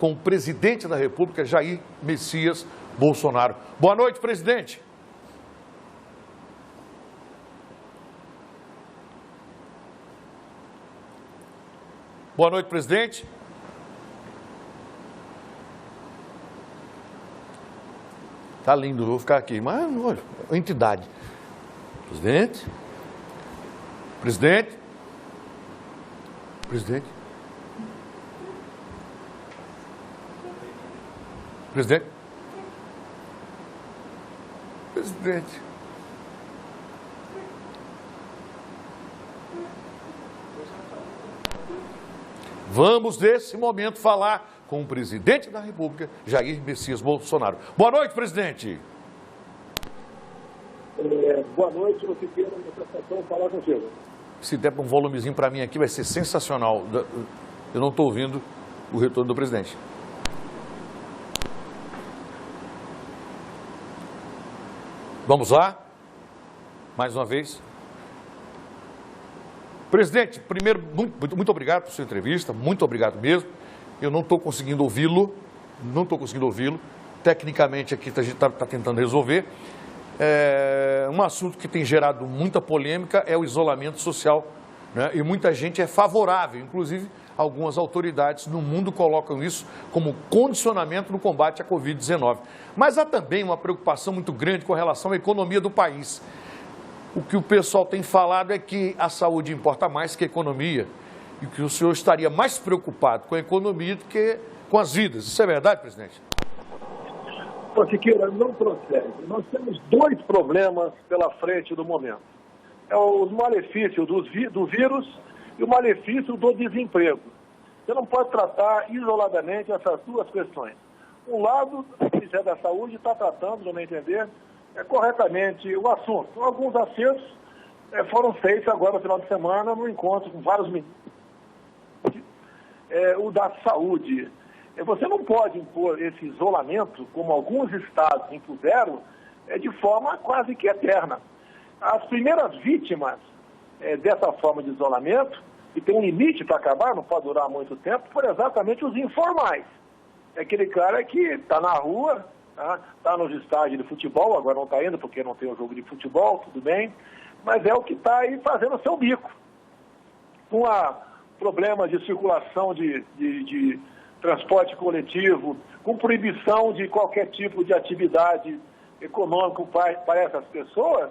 com o presidente da República, Jair Messias Bolsonaro. Boa noite, presidente. Boa noite, presidente. Tá lindo, vou ficar aqui, mas olha, entidade. Presidente. Presidente. Presidente. Presidente. Presidente. Vamos, nesse momento, falar com o presidente da República, Jair Messias Bolsonaro. Boa noite, presidente. Boa noite, eu fiquei na apresentação falar contigo. Se der um volumezinho para mim aqui, vai ser sensacional. Eu não estou ouvindo o retorno do presidente. Vamos lá? Mais uma vez. Presidente, primeiro, muito obrigado por sua entrevista, muito obrigado mesmo. Eu não estou conseguindo ouvi-lo, Tecnicamente aqui a gente está tentando resolver. Um assunto que tem gerado muita polêmica é o isolamento social, né? E muita gente é favorável, inclusive algumas autoridades no mundo colocam isso como condicionamento no combate à Covid-19. Mas há também uma preocupação muito grande com relação à economia do país. O que o pessoal tem falado é que a saúde importa mais que a economia e que o senhor estaria mais preocupado com a economia do que com as vidas. Isso é verdade, presidente? Siqueira, não procede. Nós temos dois problemas pela frente do momento. É o malefício do vírus e o malefício do desemprego. Você não pode tratar isoladamente essas duas questões. Um lado, o Ministério da Saúde está tratando, no meu entender, corretamente o assunto. Alguns acertos foram feitos agora no final de semana no encontro com vários ministros. O da saúde. Você não pode impor esse isolamento, como alguns estados impuseram, de forma quase que eterna. As primeiras vítimas dessa forma de isolamento, e tem um limite para acabar, não pode durar muito tempo, foram exatamente os informais. É aquele cara que está na rua, está nos estádios de futebol, agora não está indo porque não tem o jogo de futebol, tudo bem, mas é o que está aí fazendo o seu bico. Com problemas de circulação de transporte coletivo, com proibição de qualquer tipo de atividade econômica para essas pessoas,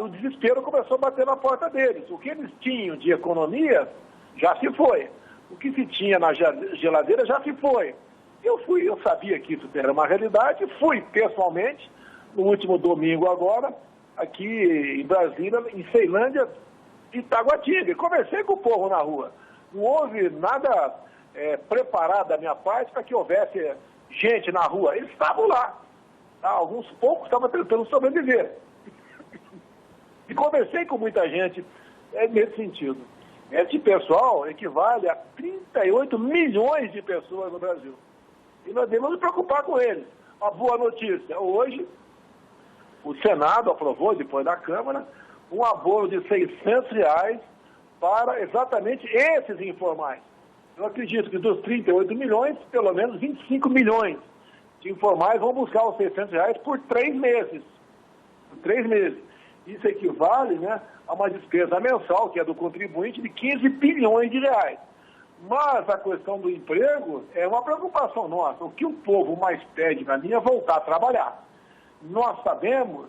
o desespero começou a bater na porta deles. O que eles tinham de economia já se foi. O que se tinha na geladeira já se foi. Eu sabia que isso era uma realidade, fui pessoalmente, no último domingo agora, aqui em Brasília, em Ceilândia, Itaguatinga, e conversei com o povo na rua. Não houve nada preparado da minha parte para que houvesse gente na rua. Eles estavam lá. Alguns poucos estavam tentando sobreviver. E conversei com muita gente nesse sentido. Esse pessoal equivale a 38 milhões de pessoas no Brasil. E nós devemos nos preocupar com eles. A boa notícia, hoje, o Senado aprovou, depois da Câmara, um abono de R$600 para exatamente esses informais. Eu acredito que dos 38 milhões, pelo menos 25 milhões de informais vão buscar os R$600 por 3 meses. Por 3 meses. Isso equivale, a uma despesa mensal, que é do contribuinte, de 15 bilhões de reais. Mas a questão do emprego é uma preocupação nossa. O que o povo mais pede para mim é voltar a trabalhar. Nós sabemos,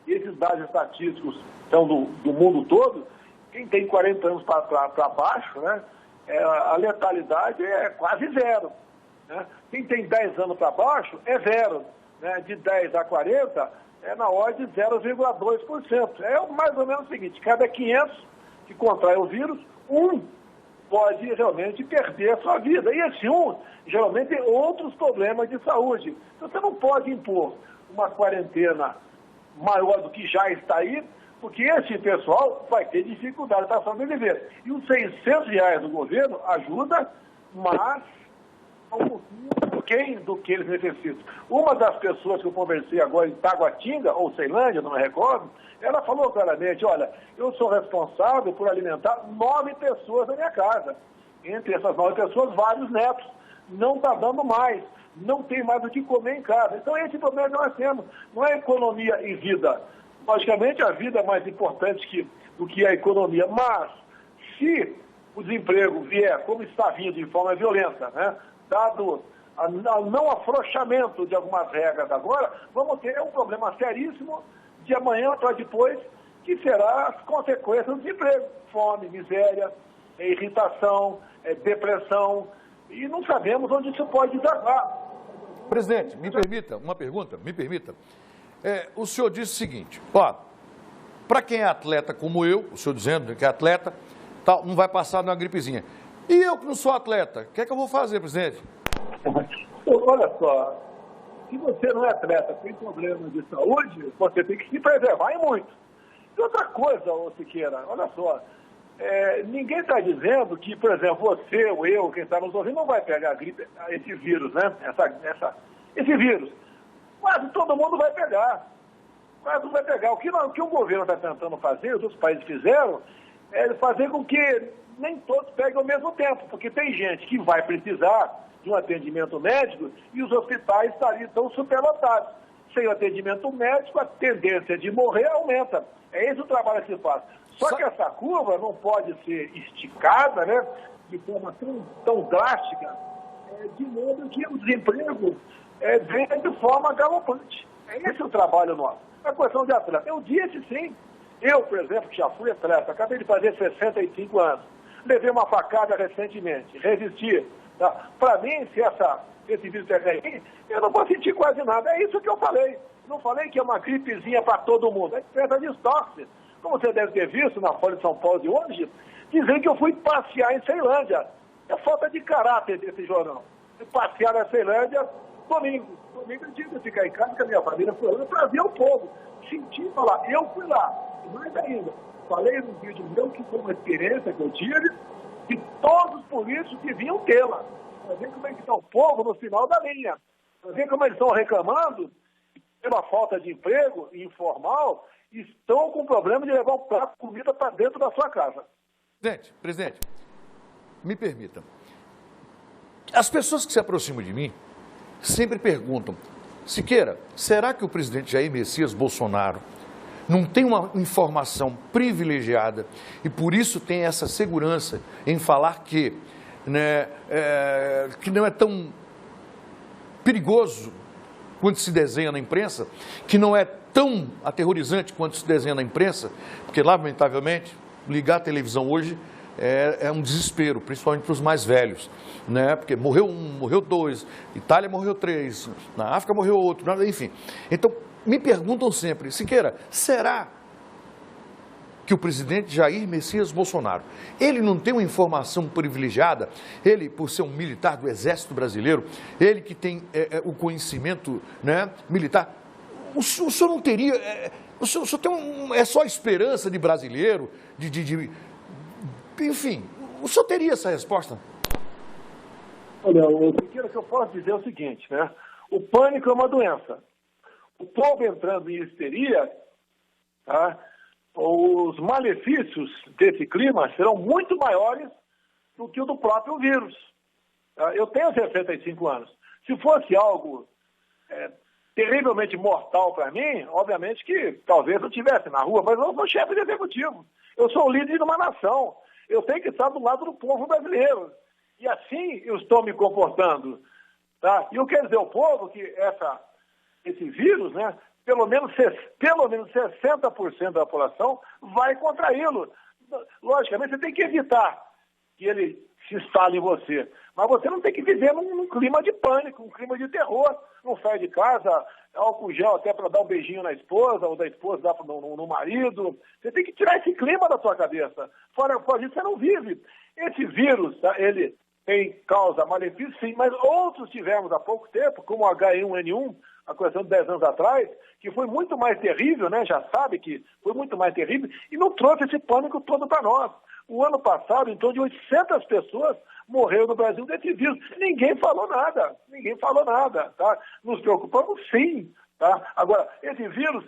esses dados estatísticos são do mundo todo, quem tem 40 anos para baixo, a letalidade é quase zero. Quem tem 10 anos para baixo é zero. De 10 a 40 é na ordem de 0,2%. É mais ou menos o seguinte, cada 500 que contrai o vírus, um pode realmente perder a sua vida. E esse geralmente tem outros problemas de saúde. Então, você não pode impor uma quarentena maior do que já está aí, porque esse pessoal vai ter dificuldade para sobreviver. E os R$600 do governo ajuda, mas um pouquinho do que eles necessitam. Uma das pessoas que eu conversei agora em Taguatinga, ou Ceilândia, não me recordo, ela falou claramente, olha, eu sou responsável por alimentar 9 pessoas na minha casa. Entre essas 9 pessoas, vários netos. não está dando mais, não tem mais o que comer em casa. Então esse problema que nós temos, não é economia e vida. Logicamente a vida é mais importante do que a economia, mas se o desemprego vier como está vindo de forma violenta, né, dado o não afrouxamento de algumas regras agora, vamos ter um problema seríssimo de amanhã para depois, que será as consequências do desemprego. Fome, miséria, irritação, depressão, e não sabemos onde isso pode desaguar. Presidente, me permita uma pergunta, me permita. O senhor disse o seguinte, para quem é atleta como eu, o senhor dizendo que é atleta, não vai passar numa gripezinha. E eu que não sou atleta, o que é que eu vou fazer, presidente? Olha só, se você não é atleta, tem problema de saúde, você tem que se preservar e muito. E outra coisa, ô Siqueira, olha só, ninguém está dizendo que, por exemplo, você ou eu, quem está nos ouvindo, não vai pegar a gripe, esse vírus, né? Esse vírus. Quase todo mundo vai pegar. Quase todo mundo vai pegar. O que o governo está tentando fazer, os outros países fizeram, é fazer com que nem todos peguem ao mesmo tempo, porque tem gente que vai precisar de um atendimento médico e os hospitais estão superlotados. Sem o atendimento médico, a tendência de morrer aumenta. É esse o trabalho que se faz. Só que essa curva não pode ser esticada, né, de forma tão drástica, de modo que o desemprego venha de forma galopante. É esse o trabalho nosso. A questão de atleta. Eu disse sim. Eu, por exemplo, que já fui atleta, acabei de fazer 65 anos. Levei uma facada recentemente, resisti. Tá? Para mim, se esse vírus pegar aí, eu não vou sentir quase nada. É isso que eu falei. Não falei que é uma gripezinha para todo mundo. A empresa distorce. Como você deve ter visto na Folha de São Paulo de hoje, dizendo que eu fui passear em Ceilândia. É falta de caráter desse jornal. Fui passear na Ceilândia domingo. Domingo eu tive que ficar em casa, que a minha família foi lá para ver o povo. Sentir falar, eu fui lá. E mais ainda, falei no vídeo meu que foi uma experiência que eu tive e todos os políticos deviam tê-la. Para ver como é que está o povo no final da linha. Para ver como eles estão reclamando pela falta de emprego informal, estão com problema de levar um prato de comida para dentro da sua casa. Presidente, me permita. As pessoas que se aproximam de mim sempre perguntam, Siqueira, será que o presidente Jair Messias Bolsonaro não tem uma informação privilegiada e por isso tem essa segurança em falar que, que não é tão perigoso quanto se desenha na imprensa, que não é tão aterrorizante quanto se desenha na imprensa, porque, lamentavelmente, ligar a televisão hoje é um desespero, principalmente para os mais velhos, né? Porque morreu um, morreu dois, Itália morreu 3, na África morreu outro, enfim. Então, me perguntam sempre, Siqueira, será que o presidente Jair Messias Bolsonaro, ele não tem uma informação privilegiada, ele, por ser um militar do Exército Brasileiro, ele que tem o conhecimento, né, militar, o senhor não teria, o senhor tem é só esperança de brasileiro, enfim, o senhor teria essa resposta? Olha, o que eu posso dizer é o seguinte, né, o pânico é uma doença. O povo entrando em histeria, tá? Os malefícios desse clima serão muito maiores do que o do próprio vírus. Eu tenho 65 anos. Se fosse algo terrivelmente mortal para mim, obviamente que talvez eu estivesse na rua, mas eu sou chefe de executivo. Eu sou o líder de uma nação. Eu tenho que estar do lado do povo brasileiro. E assim eu estou me comportando. Tá? E eu quero dizer ao povo que esse vírus, né, pelo menos 60% da população vai contraí-lo. Logicamente, você tem que evitar que ele se instale em você. Mas você não tem que viver num clima de pânico, um clima de terror. Não sai de casa, álcool gel até para dar um beijinho na esposa, ou da esposa dar no marido. Você tem que tirar esse clima da sua cabeça. Fora disso, você não vive. Esse vírus, tá, ele tem causa malefício, sim, mas outros tivemos há pouco tempo, como o H1N1, a questão de 10 anos atrás, que foi muito mais terrível, né? Já sabe que foi muito mais terrível, e não trouxe esse pânico todo para nós. O ano passado, em torno de 800 pessoas morreram no Brasil desse vírus. Ninguém falou nada, tá? Nos preocupamos sim, tá? Agora, esse vírus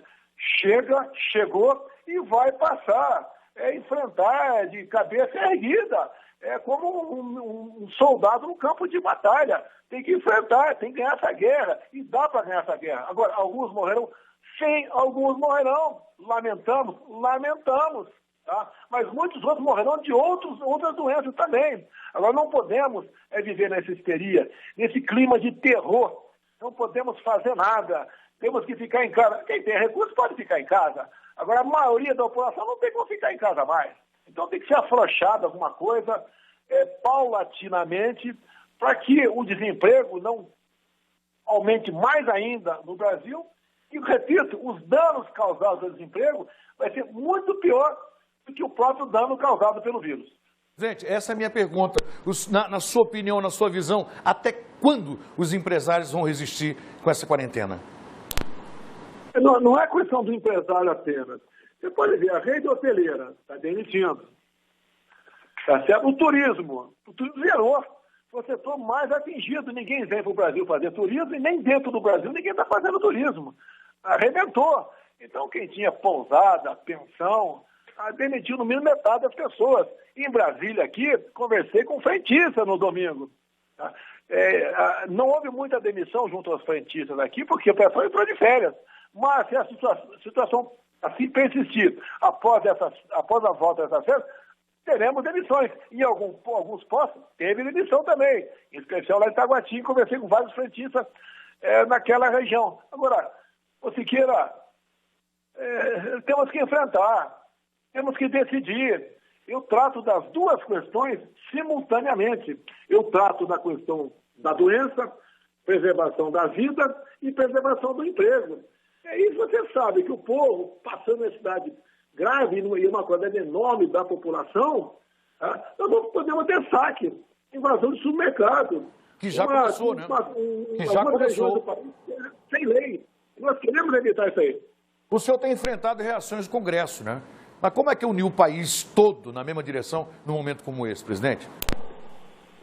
chegou e vai passar. Enfrentar de cabeça erguida. é como um soldado no campo de batalha. Tem que enfrentar, tem que ganhar essa guerra. E dá para ganhar essa guerra. Agora, alguns morrerão? Sim, alguns morrerão. Lamentamos. Tá? Mas muitos outros morrerão de outras doenças também. Agora, não podemos viver nessa histeria, nesse clima de terror. Não podemos fazer nada. Temos que ficar em casa. Quem tem recursos pode ficar em casa. Agora, a maioria da população não tem como ficar em casa mais. Então, tem que ser afrouxado alguma coisa, paulatinamente, para que o desemprego não aumente mais ainda no Brasil. E, repito, os danos causados pelo desemprego vai ser muito pior do que o próprio dano causado pelo vírus. Presidente, essa é a minha pergunta. Na sua opinião, na sua visão, até quando os empresários vão resistir com essa quarentena? Não é questão do empresário apenas. Você pode ver, a rede hoteleira está demitindo. Tá certo? O turismo zerou. Foi o setor mais atingido. Ninguém vem para o Brasil fazer turismo e nem dentro do Brasil ninguém está fazendo turismo. Arrebentou. Então, quem tinha pousada, pensão, demitiu no mínimo metade das pessoas. Em Brasília, aqui, conversei com frentista no domingo. Tá? Não houve muita demissão junto aos frentistas aqui, porque o pessoal entrou de férias. Mas se a situação assim persistir após a volta dessas férias, teremos demissões. Em alguns postos, teve demissão também. Em especial lá em Itaguatinga, conversei com vários frentistas naquela região. Agora, o Siqueira, temos que enfrentar, temos que decidir. Eu trato das duas questões simultaneamente. Eu trato da questão da doença, preservação da vida e preservação do emprego. E você sabe que o povo, passando necessidade grave e uma quantidade enorme da população, nós não podemos ter saque, invasão de supermercado. Que já começou, né? Que já começou. Do país, sem lei. Nós queremos evitar isso aí. O senhor tem enfrentado reações do Congresso, né? Mas como é que uniu o país todo na mesma direção num momento como esse, presidente?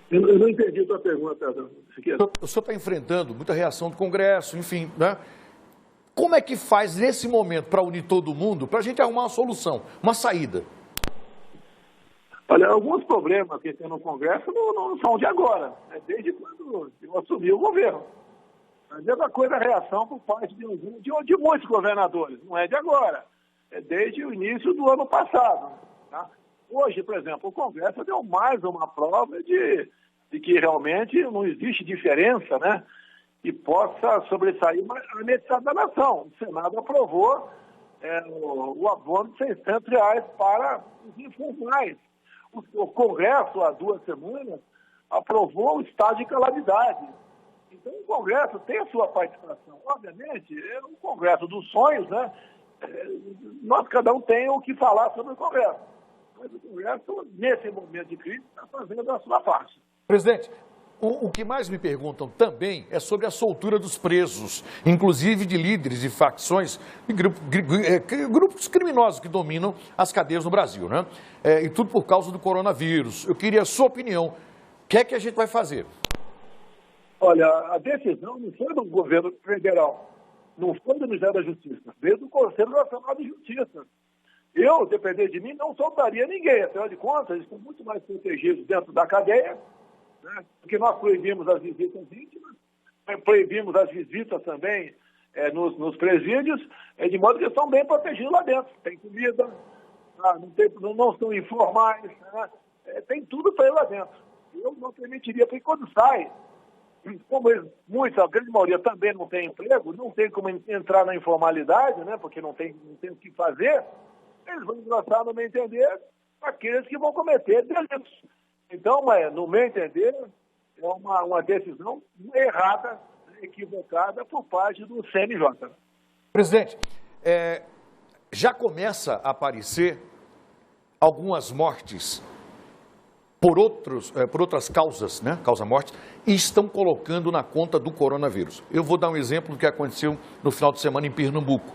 Eu não entendi a sua pergunta, Siqueira. O senhor está enfrentando muita reação do Congresso, enfim, né? Como é que faz nesse momento para unir todo mundo, para a gente arrumar uma solução, uma saída? Olha, alguns problemas que tem no Congresso não são de agora, desde quando eu assumi o governo. A mesma coisa a reação por parte de muitos governadores, não é de agora, é desde o início do ano passado. Tá? Hoje, por exemplo, o Congresso deu mais uma prova de que realmente não existe diferença, né? Que possa sobressair a metade da nação. O Senado aprovou o abono de R$600 para os informais. O Congresso, há 2 semanas, aprovou o estado de calamidade. Então, o Congresso tem a sua participação. Obviamente, é um Congresso dos sonhos, né? Nós, cada um tem o que falar sobre o Congresso. Mas o Congresso, nesse momento de crise, está fazendo a sua parte. Presidente, o que mais me perguntam também é sobre a soltura dos presos, inclusive de líderes de facções e grupos criminosos que dominam as cadeias no Brasil, né? E tudo por causa do coronavírus. Eu queria a sua opinião. O que é que a gente vai fazer? Olha, a decisão não foi do governo federal, não foi do Ministério da Justiça, veio do Conselho Nacional de Justiça. Eu, depender de mim, não soltaria ninguém. Afinal de contas, eles estão muito mais protegidos dentro da cadeia, né? Porque nós proibimos as visitas íntimas, proibimos as visitas também nos presídios, de modo que eles estão bem protegidos lá dentro. Tem comida, não estão informais, né? Tem tudo para ir lá dentro. Eu não permitiria, porque quando sai, como a grande maioria também não tem emprego, não tem como entrar na informalidade, né? Porque não tem o que fazer, eles vão engrossar, no meu entender, aqueles que vão cometer delitos. Então, no meu entender, é uma decisão errada, equivocada por parte do CNJ. Presidente, já começa a aparecer algumas mortes por outras causas, né, causa-morte, e estão colocando na conta do coronavírus. Eu vou dar um exemplo do que aconteceu no final de semana em Pernambuco.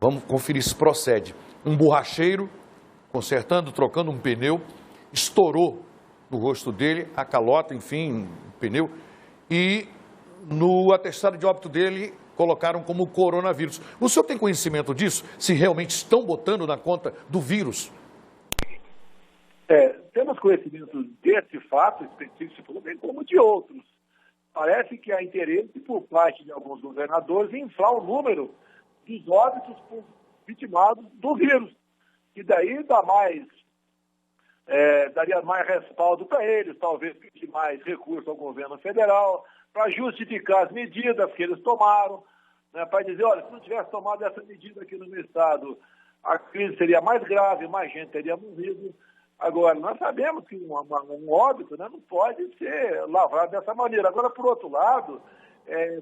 Vamos conferir se procede. Um borracheiro, trocando um pneu, estourou no rosto dele, a calota, enfim, o pneu, e no atestado de óbito dele colocaram como coronavírus. O senhor tem conhecimento disso? Se realmente estão botando na conta do vírus? Temos conhecimento desse fato específico, bem como de outros. Parece que há interesse por parte de alguns governadores em inflar o número dos óbitos vitimados do vírus, que daí daria mais respaldo para eles, talvez pedir mais recursos ao governo federal, para justificar as medidas que eles tomaram, né, para dizer, olha, se não tivesse tomado essa medida aqui no meu estado, a crise seria mais grave, mais gente teria morrido. Agora, nós sabemos que um óbito, né, não pode ser lavrado dessa maneira. Agora, por outro lado,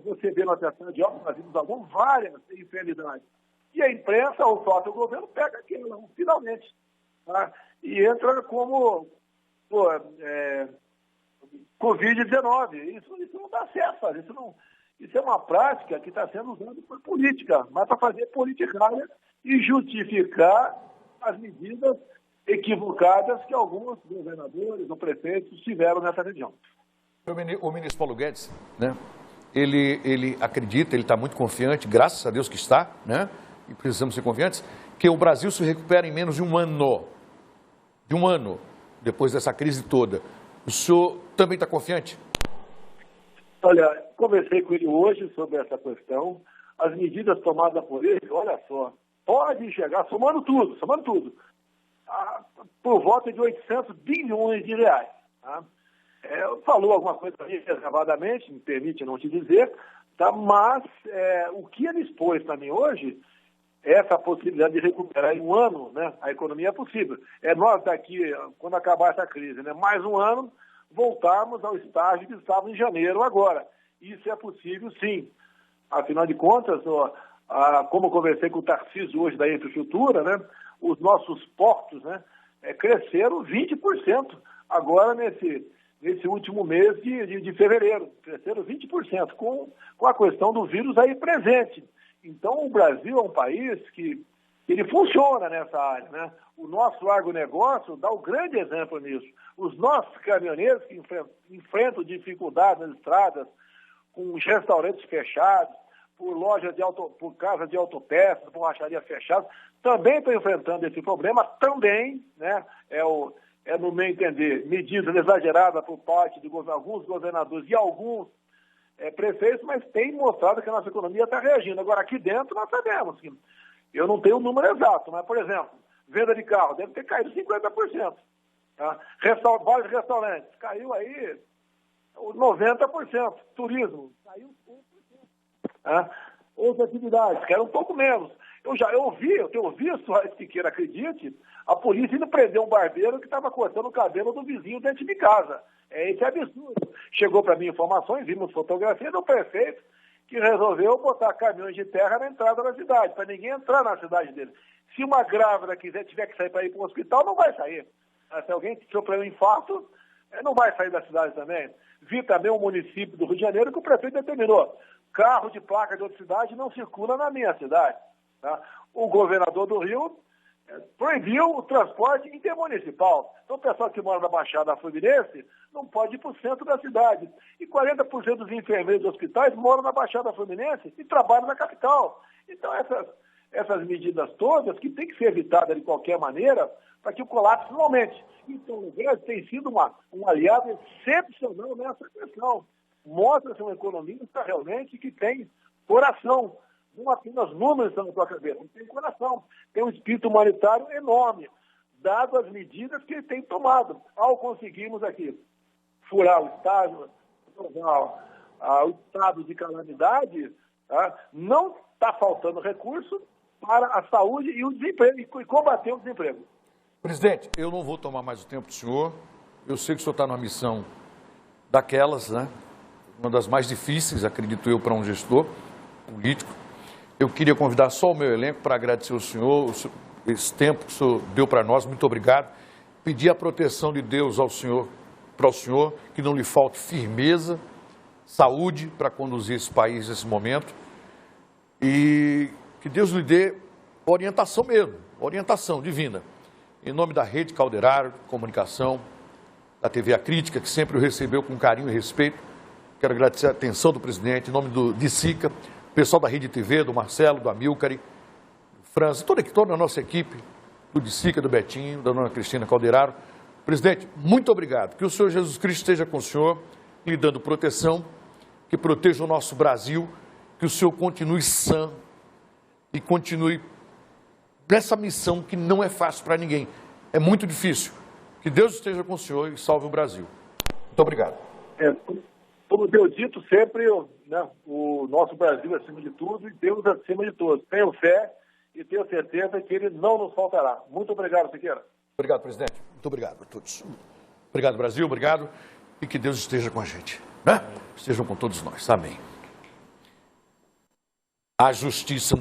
você vê no atestado de óbito, nós vimos várias infidelidades. E a imprensa, ou o próprio governo, pega aquilo, finalmente. Tá? E entra como Covid-19. Isso não dá certo, fazer. Isso é uma prática que está sendo usada por política, mas para fazer politicagem e justificar as medidas equivocadas que alguns governadores ou prefeitos tiveram nessa região. O ministro Paulo Guedes, né, ele acredita, ele está muito confiante, graças a Deus que está, né, e precisamos ser confiantes, que o Brasil se recupera em menos de um ano. De um ano, depois dessa crise toda. O senhor também está confiante? Olha, conversei com ele hoje sobre essa questão. As medidas tomadas por ele, olha só, pode chegar, somando tudo, por volta de 800 bilhões de reais. Tá? Falou alguma coisa reservadamente, me permite não te dizer, tá? Mas o que ele expôs para mim hoje, essa possibilidade de recuperar em um ano, né, a economia é possível. Nós daqui, quando acabar essa crise, né, mais um ano, voltarmos ao estágio que estava em janeiro agora. Isso é possível, sim. Afinal de contas, como eu conversei com o Tarcísio hoje da infraestrutura, né, os nossos portos, né, cresceram 20% agora nesse último mês de fevereiro. Cresceram 20% com a questão do vírus aí presente. Então, o Brasil é um país que ele funciona nessa área, né? O nosso agronegócio dá um grande exemplo nisso. Os nossos caminhoneiros que enfrentam dificuldades nas estradas, com os restaurantes fechados, por casa de autopeças, borracharia fechada, também estão enfrentando esse problema, também, né? No meu entender, medidas exageradas por parte de alguns governadores e alguns prefeitos, mas tem mostrado que a nossa economia está reagindo. Agora, aqui dentro, nós sabemos que eu não tenho o número exato, mas, por exemplo, venda de carro deve ter caído 50%. Tá? Vários restaurantes, caiu aí 90%. Turismo, caiu 1%. Tá? Outras atividades, caíram um pouco menos. Eu tenho visto, se queira acredite, a polícia indo prender um barbeiro que estava cortando o cabelo do vizinho dentro de casa. Esse é absurdo. Chegou para mim informações, vimos fotografias do prefeito que resolveu botar caminhões de terra na entrada da cidade, para ninguém entrar na cidade dele. Se uma grávida tiver que sair para ir para o hospital, não vai sair. Se alguém sofreu um infarto, não vai sair da cidade também. Vi também um município do Rio de Janeiro que o prefeito determinou: carro de placa de outra cidade não circula na minha cidade. Tá? O governador do Rio proibiu o transporte intermunicipal. Então, o pessoal que mora na Baixada Fluminense não pode ir para o centro da cidade. E 40% dos enfermeiros dos hospitais moram na Baixada Fluminense e trabalham na capital. Então, essas medidas todas que têm que ser evitadas de qualquer maneira para que o colapso não aumente. Então, o Guedes tem sido um aliado excepcional nessa questão. Mostra-se uma economista realmente que tem coração. Não apenas números estão na sua cabeça, tem coração, tem um espírito humanitário enorme, dado as medidas que ele tem tomado. Ao conseguirmos aqui furar o estado de calamidade, tá? Não está faltando recurso para a saúde e o desemprego, e combater o desemprego. Presidente, eu não vou tomar mais o tempo do senhor. Eu sei que o senhor está numa missão daquelas, né? Uma das mais difíceis, acredito eu, para um gestor político. Eu queria convidar só o meu elenco para agradecer ao senhor, esse tempo que o senhor deu para nós, muito obrigado. Pedir a proteção de Deus para o senhor, que não lhe falte firmeza, saúde para conduzir esse país nesse momento e que Deus lhe dê orientação mesmo, orientação divina. Em nome da Rede Calderaro de Comunicação, da TV A Crítica, que sempre o recebeu com carinho e respeito, quero agradecer a atenção do presidente, em nome do DICICA, pessoal da Rede TV, do Marcelo, do Amilcare, do Franz, toda a nossa equipe, do DICICA, do Betinho, da dona Cristina Calderaro, Presidente, muito obrigado. Que o Senhor Jesus Cristo esteja com o senhor, lhe dando proteção, que proteja o nosso Brasil, que o senhor continue sã e continue nessa missão que não é fácil para ninguém. É muito difícil. Que Deus esteja com o senhor e salve o Brasil. Muito obrigado. Como tenho dito sempre, né, o nosso Brasil acima de tudo e Deus acima de todos. Tenho fé e tenho certeza que Ele não nos faltará. Muito obrigado, Siqueira. Obrigado, presidente. Muito obrigado a todos. Obrigado, Brasil. Obrigado. E que Deus esteja com a gente, né? Estejam com todos nós. Amém. A justiça...